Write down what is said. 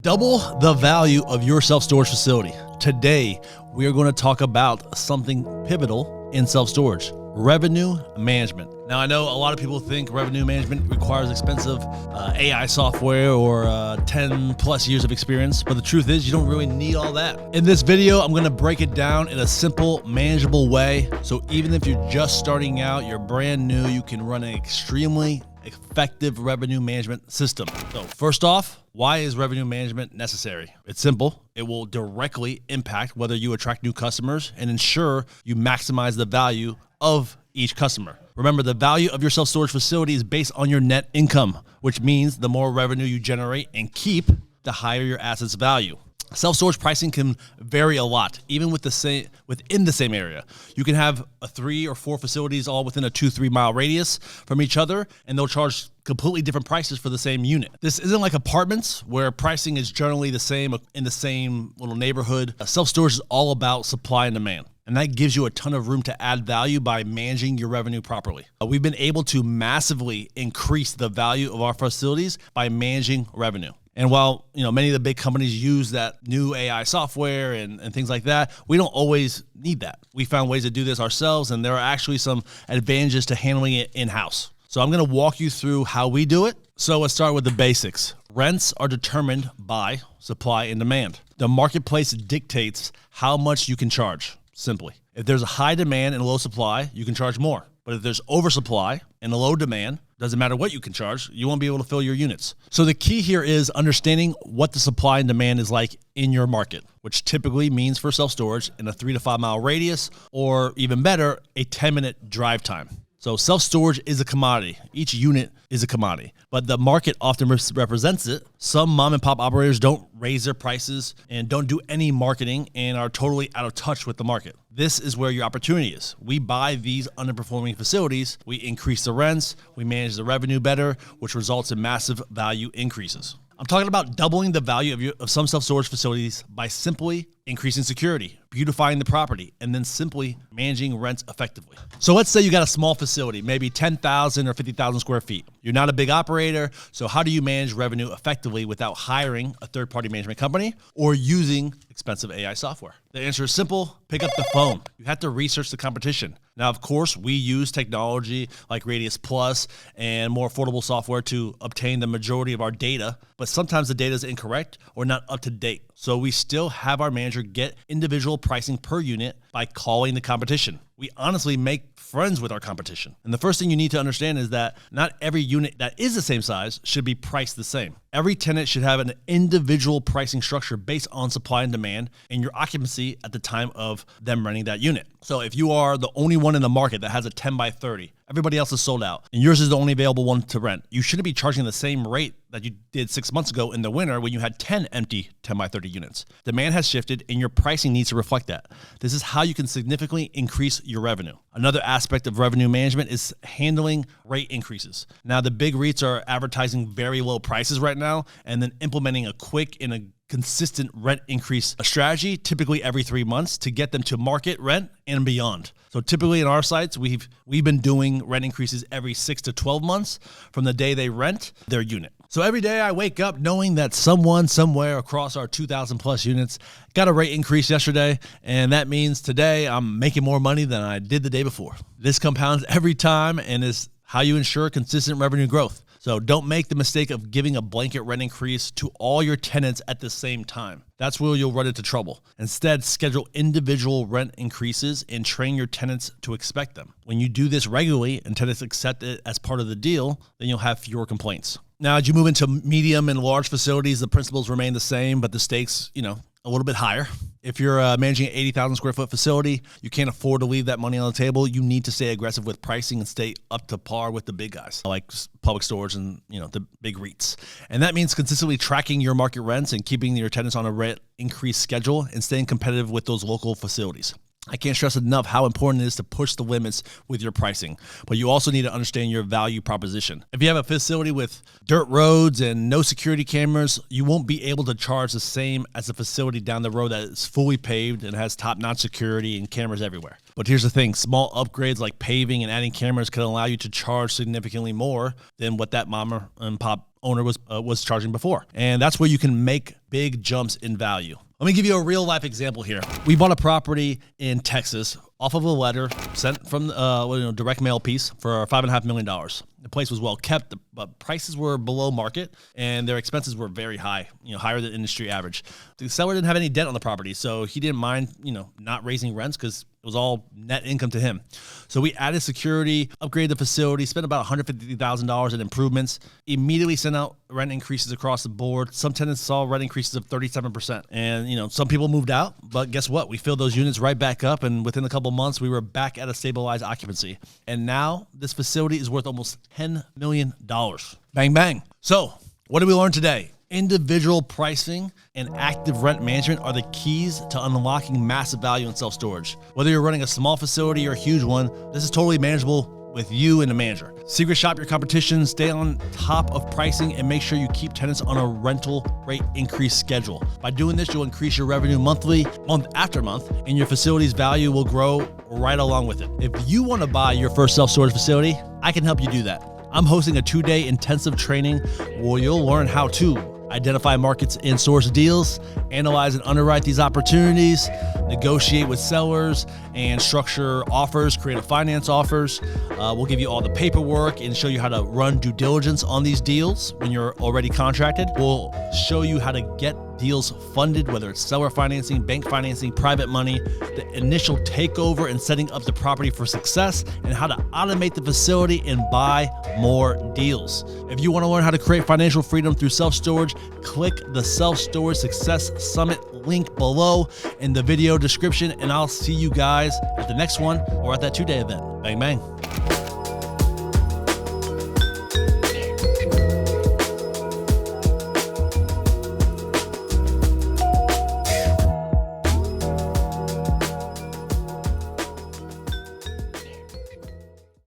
Double the value of your self-storage facility. Today, we are going to talk about something pivotal in self-storage: revenue management. Now, I know a lot of people think revenue management requires expensive AI software or 10 plus years of experience, but the truth is you don't really need all that. In this video, I'm going to break it down in a simple, manageable way. So even if you're just starting out, you're brand new, you can run an extremely effective revenue management system. So first off, why is revenue management necessary? It's simple. It will directly impact whether you attract new customers and ensure you maximize the value of each customer. Remember, the value of your self-storage facility is based on your net income, which means the more revenue you generate and keep, the higher your asset's value. Self-storage pricing can vary a lot, even within the same area. You can have 3 or 4 facilities all within a 2-3 mile radius from each other, and they'll charge completely different prices for the same unit. This isn't like apartments where pricing is generally the same in the same little neighborhood. Self-storage is all about supply and demand, and that gives you a ton of room to add value by managing your revenue properly. We've been able to massively increase the value of our facilities by managing revenue. And while many of the big companies use that new AI software and things like that, we don't always need that. We found ways to do this ourselves, and there are actually some advantages to handling it in-house. So I'm going to walk you through how we do it. So let's start with the basics. Rents are determined by supply and demand. The marketplace dictates how much you can charge, simply. If there's a high demand and a low supply, you can charge more. But if there's oversupply and a low demand, doesn't matter what you can charge, you won't be able to fill your units. So the key here is understanding what the supply and demand is like in your market, which typically means for self-storage in a 3 to 5 mile radius, or even better, a 10-minute drive time. So self-storage is a commodity. Each unit is a commodity, but the market often represents it. Some mom and pop operators don't raise their prices and don't do any marketing and are totally out of touch with the market. This is where your opportunity is. We buy these underperforming facilities, we increase the rents, we manage the revenue better, which results in massive value increases. I'm talking about doubling the value of some self-storage facilities by simply increasing security, beautifying the property, and then simply managing rents effectively. So let's say you got a small facility, maybe 10,000 or 50,000 square feet. You're not a big operator, so how do you manage revenue effectively without hiring a third-party management company or using expensive AI software? The answer is simple: pick up the phone. You have to research the competition. Now, of course, we use technology like Radius Plus and more affordable software to obtain the majority of our data, but sometimes the data is incorrect or not up to date. So we still have our manager get individual pricing per unit by calling the competition. We honestly make friends with our competition. And the first thing you need to understand is that not every unit that is the same size should be priced the same. Every tenant should have an individual pricing structure based on supply and demand and your occupancy at the time of them renting that unit. So if you are the only one in the market that has a 10 by 30, everybody else is sold out, and yours is the only available one to rent, you shouldn't be charging the same rate that you did 6 months ago in the winter when you had 10 empty 10 by 30 units. Demand has shifted and your pricing needs to reflect that. This is how you can significantly increase your revenue. Another aspect of revenue management is handling rate increases. Now, the big REITs are advertising very low prices right now and then implementing a quick and a consistent rent increase strategy, typically every 3 months, to get them to market rent and beyond. So typically in our sites, we've been doing rent increases every 6 to 12 months from the day they rent their unit. So every day I wake up knowing that someone somewhere across our 2,000 plus units got a rate increase yesterday, and that means today I'm making more money than I did the day before. This compounds every time and is how you ensure consistent revenue growth. So don't make the mistake of giving a blanket rent increase to all your tenants at the same time. That's where you'll run into trouble. Instead, schedule individual rent increases and train your tenants to expect them. When you do this regularly and tenants accept it as part of the deal, then you'll have fewer complaints. Now, as you move into medium and large facilities, the principles remain the same, but the stakes, a little bit higher. If you're managing an 80,000 square foot facility, you can't afford to leave that money on the table. You need to stay aggressive with pricing and stay up to par with the big guys like Public Storage and the big REITs. And that means consistently tracking your market rents and keeping your tenants on a rent increase schedule and staying competitive with those local facilities. I can't stress enough how important it is to push the limits with your pricing, but you also need to understand your value proposition. If you have a facility with dirt roads and no security cameras, you won't be able to charge the same as a facility down the road that is fully paved and has top-notch security and cameras everywhere. But here's the thing, small upgrades like paving and adding cameras can allow you to charge significantly more than what that mom and pop owner was charging before. And that's where you can make big jumps in value. Let me give you a real life example here. We bought a property in Texas off of a letter sent from direct mail piece for $5.5 million. The place was well kept, but prices were below market and their expenses were very high, higher than industry average. The seller didn't have any debt on the property, so he didn't mind, not raising rents because it was all net income to him. So we added security, upgraded the facility, spent about $150,000 in improvements, immediately sent out rent increases across the board. Some tenants saw rent increases of 37%. And, some people moved out, but guess what? We filled those units right back up. And within a couple months, we were back at a stabilized occupancy. And now this facility is worth almost $10 million. Bang, bang. So what did we learn today? Individual pricing and active rent management are the keys to unlocking massive value in self-storage. Whether you're running a small facility or a huge one, this is totally manageable with you and the manager. Secret shop your competition, stay on top of pricing, and make sure you keep tenants on a rental rate increase schedule. By doing this, you'll increase your revenue monthly, month after month, and your facility's value will grow right along with it. If you want to buy your first self-storage facility, I can help you do that. I'm hosting a 2-day intensive training where you'll learn how to identify markets and source deals, analyze and underwrite these opportunities, negotiate with sellers, and structure offers, creative finance offers. We'll give you all the paperwork and show you how to run due diligence on these deals when you're already contracted. We'll show you how to get deals funded, whether it's seller financing, bank financing, private money, the initial takeover and setting up the property for success, and how to automate the facility and buy more deals. If you want to learn how to create financial freedom through self-storage, click the Self-Storage Success Summit link below in the video description, and I'll see you guys at the next one or at that 2-day event. Bang, bang.